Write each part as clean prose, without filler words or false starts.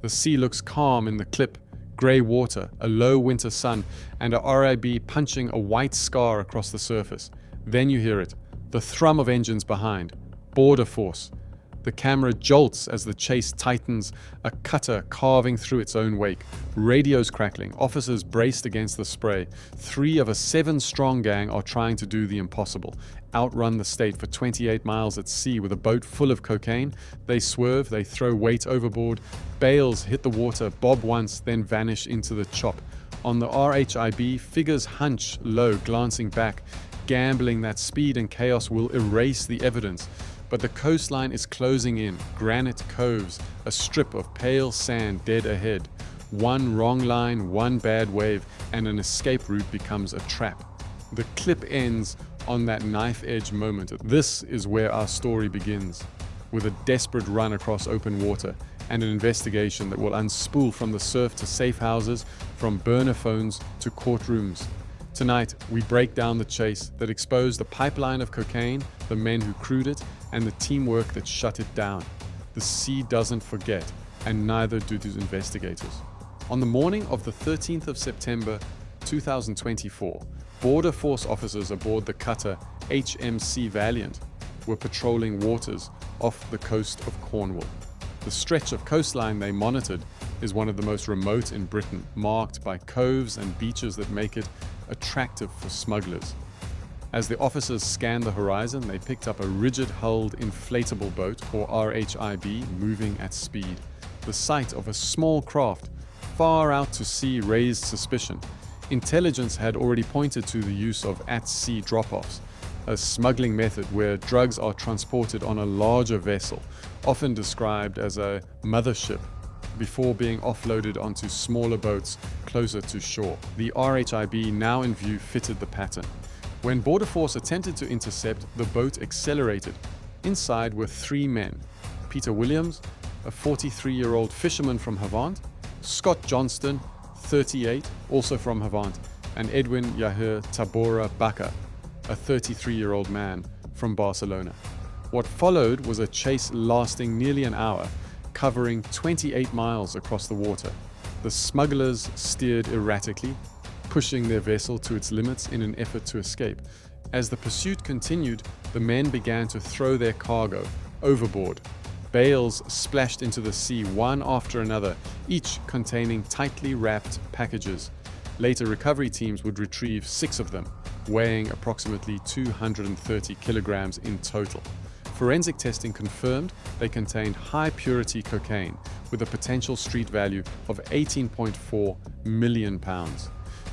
The sea looks calm in the clip, grey water, a low winter sun, and a RIB punching a white scar across the surface. Then you hear it, the thrum of engines behind. Border force. The camera jolts as the chase tightens, a cutter carving through its own wake. Radios crackling, officers braced against the spray. 3 of a 7-strong gang are trying to do the impossible. Outrun the state for 28 miles at sea with a boat full of cocaine. They swerve, they throw weight overboard. Bales hit the water, bob once, then vanish into the chop. On the RHIB, figures hunch low, glancing back, gambling that speed and chaos will erase the evidence. But the coastline is closing in, granite coves, a strip of pale sand dead ahead. One wrong line, one bad wave, and an escape route becomes a trap. The clip ends on that knife-edge moment. This is where our story begins, with a desperate run across open water and an investigation that will unspool from the surf to safe houses, from burner phones to courtrooms. Tonight, we break down the chase that exposed the pipeline of cocaine, the men who crewed it, and the teamwork that shut it down. The sea doesn't forget, and neither do the investigators. On the morning of the 13th of September 2024, Border Force officers aboard the cutter HMC Valiant were patrolling waters off the coast of Cornwall. The stretch of coastline they monitored is one of the most remote in Britain, marked by coves and beaches that make it attractive for smugglers. As the officers scanned the horizon, they picked up a rigid-hulled inflatable boat, or RHIB, moving at speed. The sight of a small craft far out to sea raised suspicion. Intelligence had already pointed to the use of at-sea drop-offs, a smuggling method where drugs are transported on a larger vessel, often described as a mothership, before being offloaded onto smaller boats closer to shore. The RHIB, now in view, fitted the pattern. When Border Force attempted to intercept, the boat accelerated. Inside were 3 men: Peter Williams, a 43-year-old fisherman from Havant; Scott Johnston, 38, also from Havant; and Edwin Yahir Tabora Baka, a 33-year-old man from Barcelona. What followed was a chase lasting nearly an hour, covering 28 miles across the water. The smugglers steered erratically, pushing their vessel to its limits in an effort to escape. As the pursuit continued, the men began to throw their cargo overboard. Bales splashed into the sea one after another, each containing tightly wrapped packages. Later recovery teams would retrieve 6 of them, weighing approximately 230 kilograms in total. Forensic testing confirmed they contained high-purity cocaine with a potential street value of £18.4 million.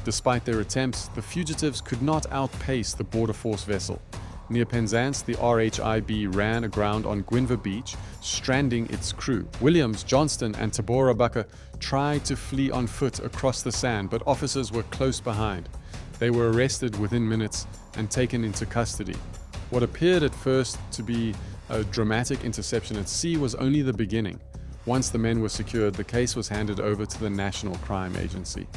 Despite their attempts, the fugitives could not outpace the Border Force vessel. Near Penzance, the RHIB ran aground on Gwynver Beach, stranding its crew. Williams, Johnston, and Tabora Baka tried to flee on foot across the sand, but officers were close behind. They were arrested within minutes and taken into custody. What appeared at first to be a dramatic interception at sea was only the beginning. Once the men were secured, the case was handed over to the National Crime Agency.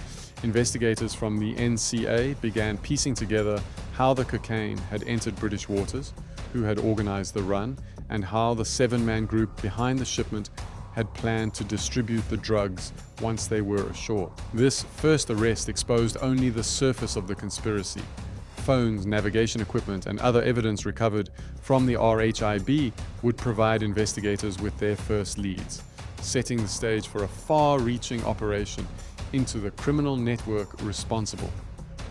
Investigators from the NCA began piecing together how the cocaine had entered British waters, who had organized the run, and how the 7-man group behind the shipment had planned to distribute the drugs once they were ashore. This first arrest exposed only the surface of the conspiracy. Phones, navigation equipment, and other evidence recovered from the RHIB would provide investigators with their first leads, setting the stage for a far-reaching operation into the criminal network responsible.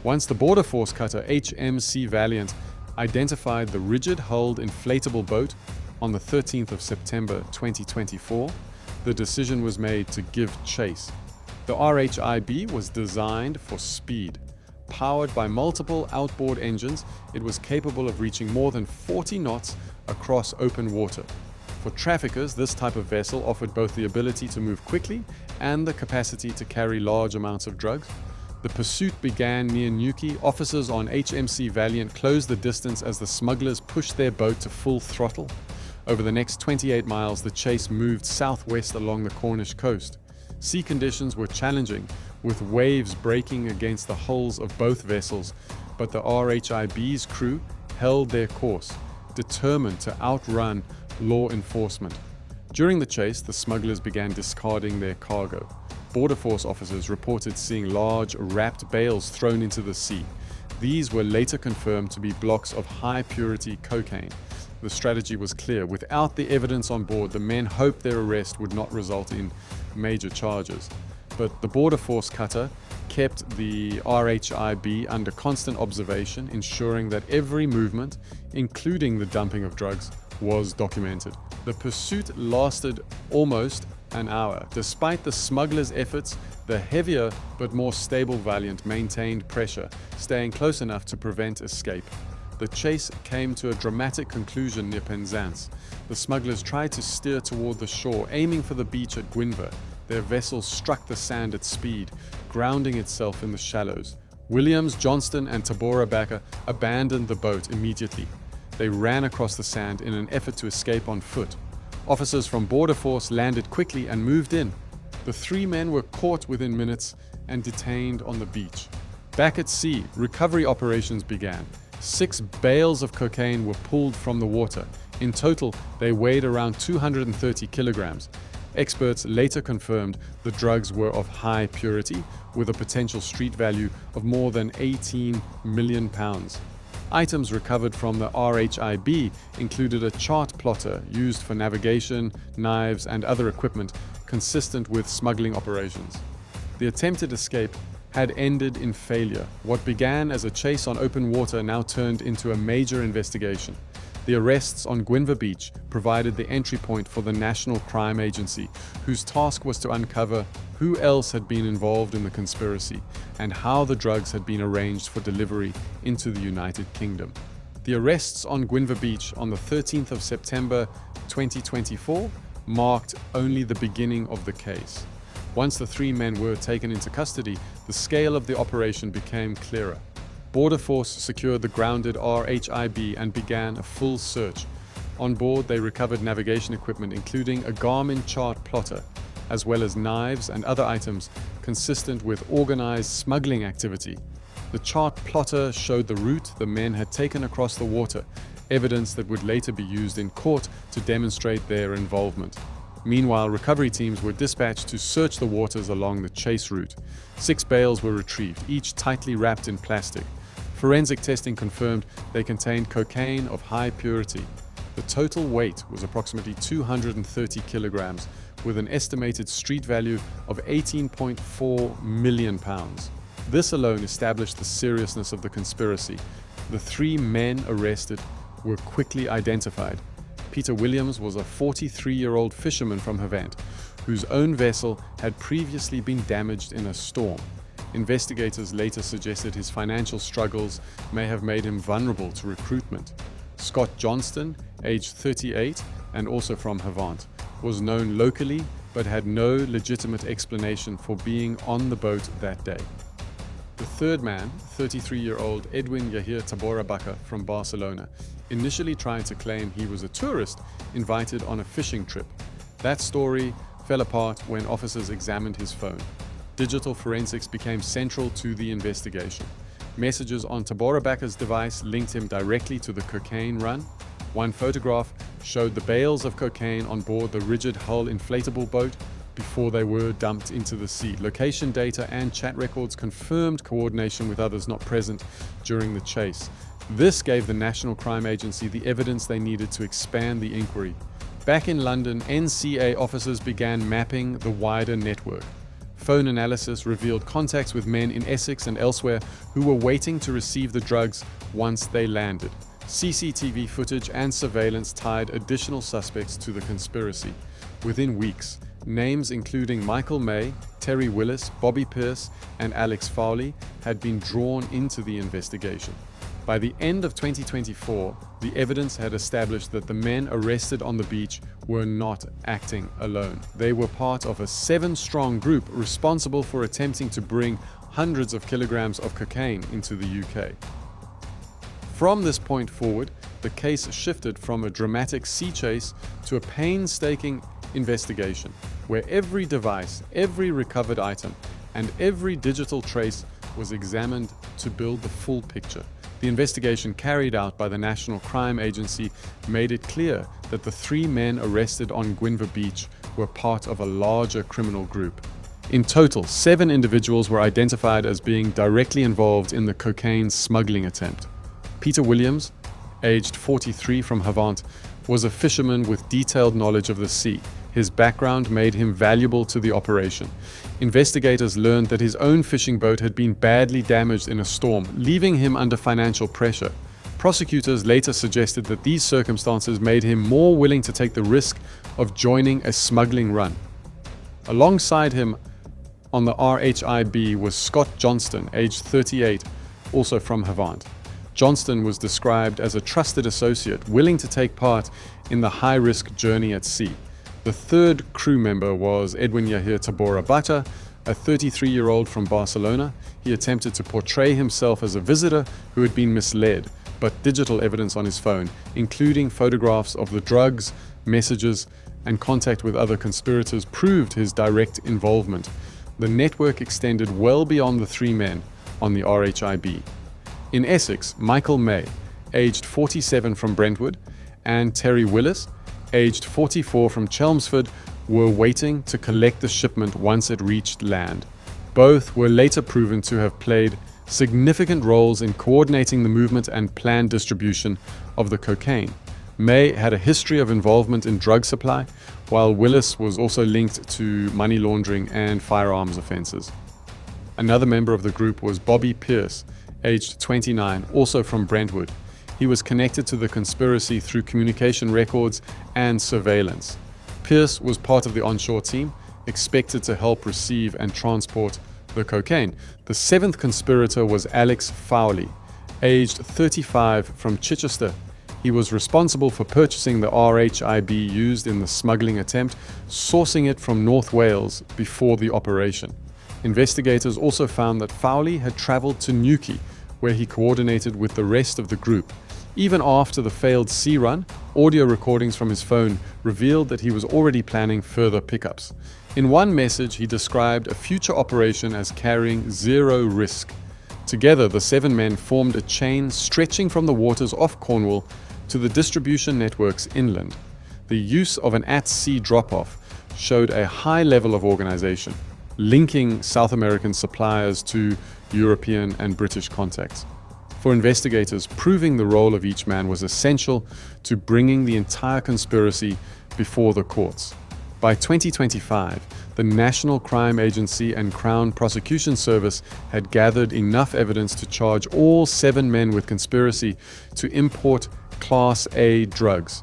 Once the Border Force cutter HMC Valiant identified the rigid-hulled inflatable boat on the 13th of September 2024, the decision was made to give chase. The RHIB was designed for speed. Powered by multiple outboard engines, it was capable of reaching more than 40 knots across open water. For traffickers, this type of vessel offered both the ability to move quickly and the capacity to carry large amounts of drugs. The pursuit began near Newquay. Officers on HMC Valiant closed the distance as the smugglers pushed their boat to full throttle. Over the next 28 miles, the chase moved southwest along the Cornish coast. Sea conditions were challenging, with waves breaking against the hulls of both vessels, but the RHIB's crew held their course, determined to outrun law enforcement. During the chase, the smugglers began discarding their cargo. Border Force officers reported seeing large, wrapped bales thrown into the sea. These were later confirmed to be blocks of high-purity cocaine. The strategy was clear. Without the evidence on board, the men hoped their arrest would not result in major charges. But the Border Force cutter kept the RHIB under constant observation, ensuring that every movement, including the dumping of drugs, was documented. The pursuit lasted almost an hour. Despite the smugglers' efforts, the heavier but more stable Valiant maintained pressure, staying close enough to prevent escape. The chase came to a dramatic conclusion near Penzance. The smugglers tried to steer toward the shore, aiming for the beach at Gwynfor. Their vessel struck the sand at speed, grounding itself in the shallows. Williams, Johnston, and Tabora Backer abandoned the boat immediately. They ran across the sand in an effort to escape on foot. Officers from Border Force landed quickly and moved in. The three men were caught within minutes and detained on the beach. Back at sea, recovery operations began. 6 bales of cocaine were pulled from the water. In total, they weighed around 230 kilograms. Experts later confirmed the drugs were of high purity, with a potential street value of more than £18 million. Items recovered from the RHIB included a chart plotter used for navigation, knives, and other equipment consistent with smuggling operations. The attempted escape had ended in failure. What began as a chase on open water now turned into a major investigation. The arrests on Gwynfor Beach provided the entry point for the National Crime Agency, whose task was to uncover who else had been involved in the conspiracy and how the drugs had been arranged for delivery into the United Kingdom. The arrests on Gwynfor Beach on the 13th of September 2024 marked only the beginning of the case. Once the 3 men were taken into custody, the scale of the operation became clearer. Border Force secured the grounded RHIB and began a full search. On board, they recovered navigation equipment, including a Garmin chart plotter, as well as knives and other items consistent with organized smuggling activity. The chart plotter showed the route the men had taken across the water, evidence that would later be used in court to demonstrate their involvement. Meanwhile, recovery teams were dispatched to search the waters along the chase route. 6 bales were retrieved, each tightly wrapped in plastic. Forensic testing confirmed they contained cocaine of high purity. The total weight was approximately 230 kilograms, with an estimated street value of £18.4 million. This alone established the seriousness of the conspiracy. The 3 men arrested were quickly identified. Peter Williams was a 43-year-old fisherman from Havant, whose own vessel had previously been damaged in a storm. Investigators later suggested his financial struggles may have made him vulnerable to recruitment. Scott Johnston, aged 38 and also from Havant, was known locally but had no legitimate explanation for being on the boat that day. The third man, 33-year-old Edwin Yahir Tabora Backer from Barcelona, initially tried to claim he was a tourist invited on a fishing trip. That story fell apart when officers examined his phone. Digital forensics became central to the investigation. Messages on Tabora Backer's device linked him directly to the cocaine run. One photograph showed the bales of cocaine on board the rigid hull inflatable boat before they were dumped into the sea. Location data and chat records confirmed coordination with others not present during the chase. This gave the National Crime Agency the evidence they needed to expand the inquiry. Back in London, NCA officers began mapping the wider network. Phone analysis revealed contacts with men in Essex and elsewhere who were waiting to receive the drugs once they landed. CCTV footage and surveillance tied additional suspects to the conspiracy. Within weeks, names including Michael May, Terry Willis, Bobby Pierce, and Alex Fowley had been drawn into the investigation. By the end of 2024, the evidence had established that the men arrested on the beach were not acting alone. They were part of a 7-strong group responsible for attempting to bring hundreds of kilograms of cocaine into the UK. From this point forward, the case shifted from a dramatic sea chase to a painstaking investigation, where every device, every recovered item, and every digital trace was examined to to build the full picture. The investigation carried out by the National Crime Agency made it clear that the 3 men arrested on Gwynfor Beach were part of a larger criminal group. In total, 7 individuals were identified as being directly involved in the cocaine smuggling attempt. Peter Williams, aged 43 from Havant, was a fisherman with detailed knowledge of the sea. His background made him valuable to the operation. Investigators learned that his own fishing boat had been badly damaged in a storm, leaving him under financial pressure. Prosecutors later suggested that these circumstances made him more willing to take the risk of joining a smuggling run. Alongside him on the RHIB was Scott Johnston, aged 38, also from Havant. Johnston was described as a trusted associate, willing to take part in the high-risk journey at sea. The third crew member was Edwin Yahir Tabora Bata, a 33-year-old from Barcelona. He attempted to portray himself as a visitor who had been misled, but digital evidence on his phone, including photographs of the drugs, messages, and contact with other conspirators, proved his direct involvement. The network extended well beyond the 3 men on the RHIB. In Essex, Michael May, aged 47 from Brentwood, and Terry Willis, aged 44 from Chelmsford, were waiting to collect the shipment once it reached land. Both were later proven to have played significant roles in coordinating the movement and planned distribution of the cocaine. May had a history of involvement in drug supply, while Willis was also linked to money laundering and firearms offenses. Another member of the group was Bobby Pierce, aged 29, also from Brentwood. He was connected to the conspiracy through communication records and surveillance. Pierce was part of the onshore team, expected to help receive and transport the cocaine. The 7th conspirator was Alex Fowley, aged 35, from Chichester. He was responsible for purchasing the RHIB used in the smuggling attempt, sourcing it from North Wales before the operation. Investigators also found that Fowley had travelled to Newquay, where he coordinated with the rest of the group. Even after the failed sea run, audio recordings from his phone revealed that he was already planning further pickups. In one message, he described a future operation as carrying 0 risk. Together, the 7 men formed a chain stretching from the waters off Cornwall to the distribution networks inland. The use of an at-sea drop-off showed a high level of organization, linking South American suppliers to European and British contacts. For investigators, proving the role of each man was essential to bringing the entire conspiracy before the courts. By 2025, the National Crime Agency and Crown Prosecution Service had gathered enough evidence to charge all 7 men with conspiracy to import Class A drugs.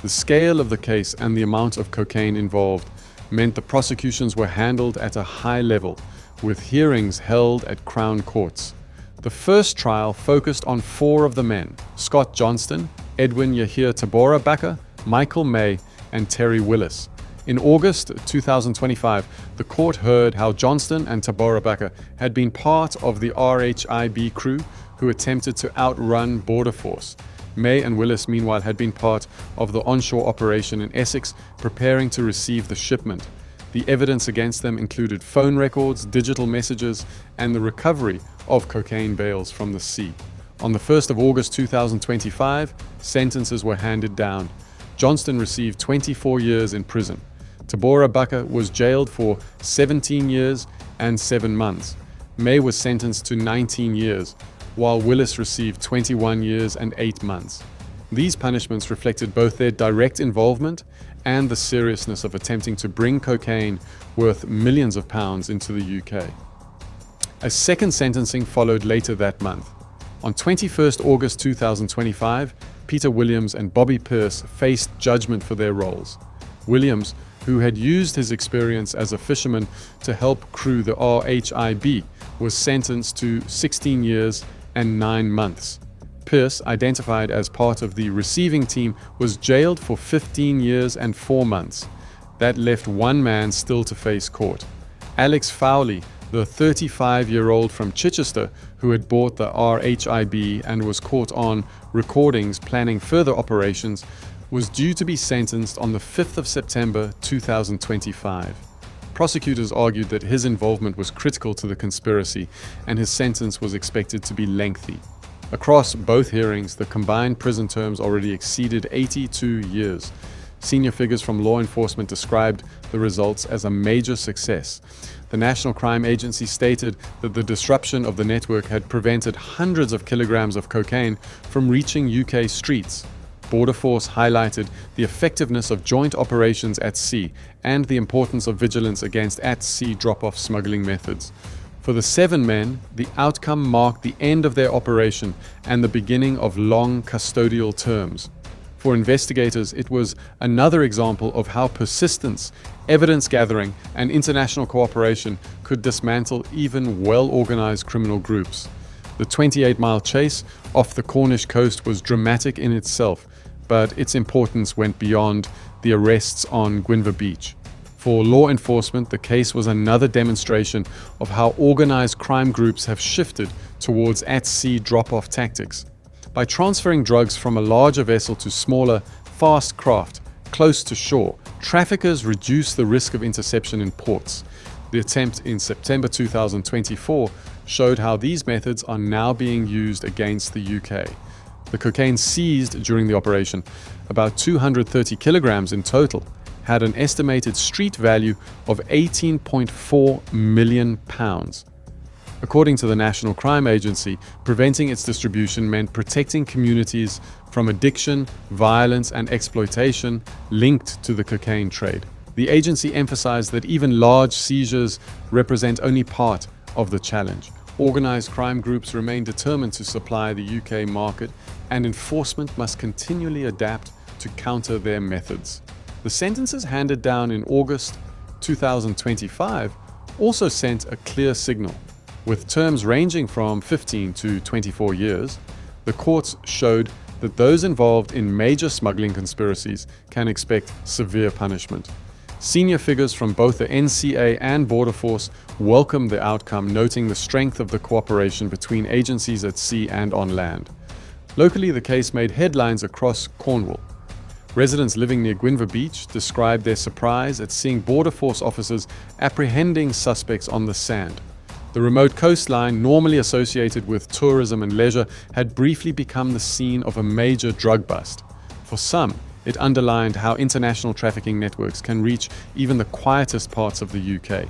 The scale of the case and the amount of cocaine involved meant the prosecutions were handled at a high level, with hearings held at Crown courts. The first trial focused on 4 of the men: Scott Johnston, Edwin Yahir Tabora Baka, Michael May, and Terry Willis. In August 2025, the court heard how Johnston and Tabora Baka had been part of the RHIB crew who attempted to outrun Border Force. May and Willis, meanwhile, had been part of the onshore operation in Essex, preparing to receive the shipment. The evidence against them included phone records, digital messages, and the recovery of cocaine bales from the sea. On the 1st of August 2025, sentences were handed down. Johnston received 24 years in prison. Tabora Baka was jailed for 17 years and 7 months. May was sentenced to 19 years, while Willis received 21 years and 8 months. These punishments reflected both their direct involvement and the seriousness of attempting to bring cocaine worth millions of pounds into the UK. A second sentencing followed later that month. On 21st August 2025, Peter Williams and Bobby Pierce faced judgment for their roles. Williams, who had used his experience as a fisherman to help crew the RHIB, was sentenced to 16 years and 9 months. Pierce, identified as part of the receiving team, was jailed for 15 years and 4 months. That left 1 man still to face court. Alex Fowley, the 35-year-old from Chichester who had bought the RHIB and was caught on recordings planning further operations, was due to be sentenced on the 5th of September 2025. Prosecutors argued that his involvement was critical to the conspiracy, and his sentence was expected to be lengthy. Across both hearings, the combined prison terms already exceeded 82 years. Senior figures from law enforcement described the results as a major success. The National Crime Agency stated that the disruption of the network had prevented hundreds of kilograms of cocaine from reaching UK streets. Border Force highlighted the effectiveness of joint operations at sea and the importance of vigilance against at-sea drop-off smuggling methods. For the 7 men, the outcome marked the end of their operation and the beginning of long custodial terms. For investigators, it was another example of how persistence, evidence gathering, and international cooperation could dismantle even well-organized criminal groups. The 28-mile chase off the Cornish coast was dramatic in itself, but its importance went beyond the arrests on Gwynfor Beach. For law enforcement, the case was another demonstration of how organized crime groups have shifted towards at-sea drop-off tactics. By transferring drugs from a larger vessel to smaller, fast craft close to shore, traffickers reduce the risk of interception in ports. The attempt in September 2024 showed how these methods are now being used against the UK. The cocaine seized during the operation, about 230 kilograms in total, had an estimated street value of £18.4 million. According to the National Crime Agency, preventing its distribution meant protecting communities from addiction, violence, and exploitation linked to the cocaine trade. The agency emphasized that even large seizures represent only part of the challenge. Organized crime groups remain determined to supply the UK market, and enforcement must continually adapt to counter their methods. The sentences handed down in August 2025 also sent a clear signal. With terms ranging from 15 to 24 years, the courts showed that those involved in major smuggling conspiracies can expect severe punishment. Senior figures from both the NCA and Border Force welcomed the outcome, noting the strength of the cooperation between agencies at sea and on land. Locally, the case made headlines across Cornwall. Residents living near Gwynfor Beach described their surprise at seeing Border Force officers apprehending suspects on the sand. The remote coastline, normally associated with tourism and leisure, had briefly become the scene of a major drug bust. For some, it underlined how international trafficking networks can reach even the quietest parts of the UK.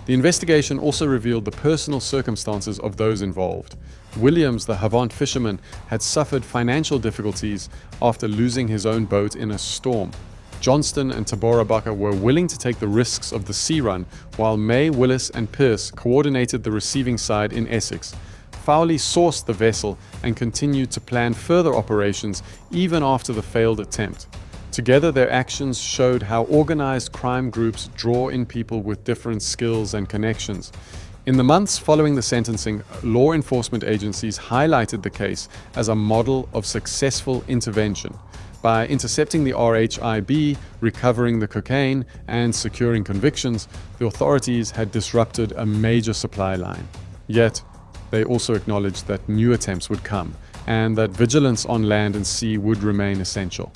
The investigation also revealed the personal circumstances of those involved. Williams, the Havant fisherman, had suffered financial difficulties after losing his own boat in a storm. Johnston and Tabora were willing to take the risks of the sea run, while May, Willis, and Pearce coordinated the receiving side in Essex. Fowley sourced the vessel and continued to plan further operations even after the failed attempt. Together, their actions showed how organized crime groups draw in people with different skills and connections. In the months following the sentencing, law enforcement agencies highlighted the case as a model of successful intervention. By intercepting the RHIB, recovering the cocaine, and securing convictions, the authorities had disrupted a major supply line. Yet, they also acknowledged that new attempts would come, and that vigilance on land and sea would remain essential.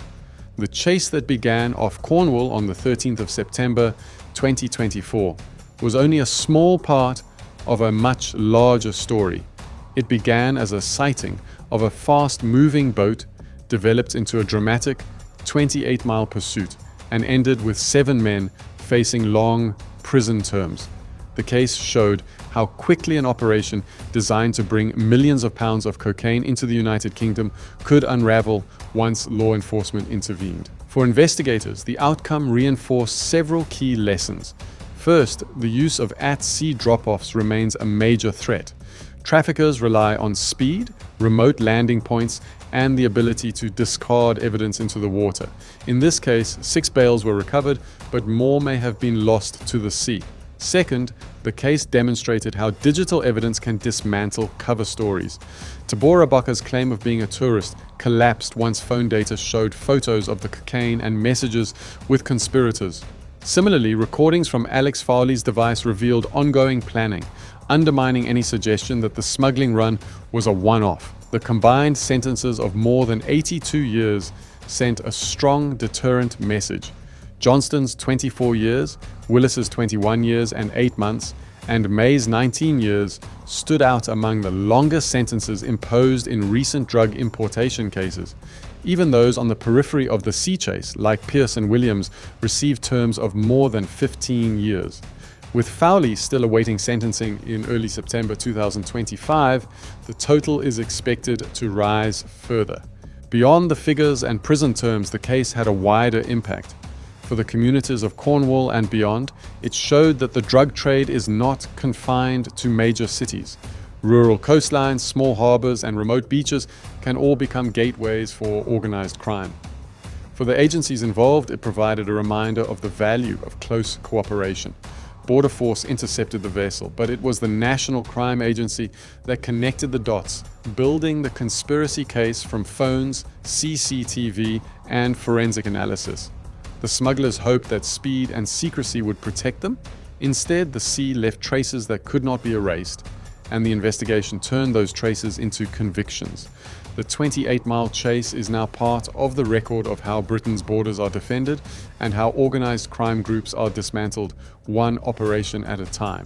The chase that began off Cornwall on the 13th of September 2024 was only a small part of a much larger story. It began as a sighting of a fast-moving boat, developed into a dramatic 28-mile pursuit, and ended with 7 men facing long prison terms. The case showed how quickly an operation designed to bring millions of pounds of cocaine into the United Kingdom could unravel once law enforcement intervened. For investigators, the outcome reinforced several key lessons. First, the use of at-sea drop-offs remains a major threat. Traffickers rely on speed, remote landing points, and the ability to discard evidence into the water. In this case, 6 bales were recovered, but more may have been lost to the sea. Second, the case demonstrated how digital evidence can dismantle cover stories. Tabora claim of being a tourist collapsed once phone data showed photos of the cocaine and messages with conspirators. Similarly, recordings from Alex Fowley's device revealed ongoing planning, undermining any suggestion that the smuggling run was a one-off. The combined sentences of more than 82 years sent a strong deterrent message. Johnston's 24 years, Willis's 21 years and 8 months, and May's 19 years stood out among the longest sentences imposed in recent drug importation cases. Even those on the periphery of the sea chase, like Pierce and Williams, received terms of more than 15 years. With Fowley still awaiting sentencing in early September 2025, the total is expected to rise further. Beyond the figures and prison terms, the case had a wider impact. For the communities of Cornwall and beyond, it showed that the drug trade is not confined to major cities. Rural coastlines, small harbors, and remote beaches can all become gateways for organized crime. For the agencies involved, it provided a reminder of the value of close cooperation. Border Force intercepted the vessel, but it was the National Crime Agency that connected the dots, building the conspiracy case from phones, CCTV, and forensic analysis. The smugglers hoped that speed and secrecy would protect them. Instead, the sea left traces that could not be erased, and the investigation turned those traces into convictions. The 28-mile chase is now part of the record of how Britain's borders are defended and how organized crime groups are dismantled, one operation at a time.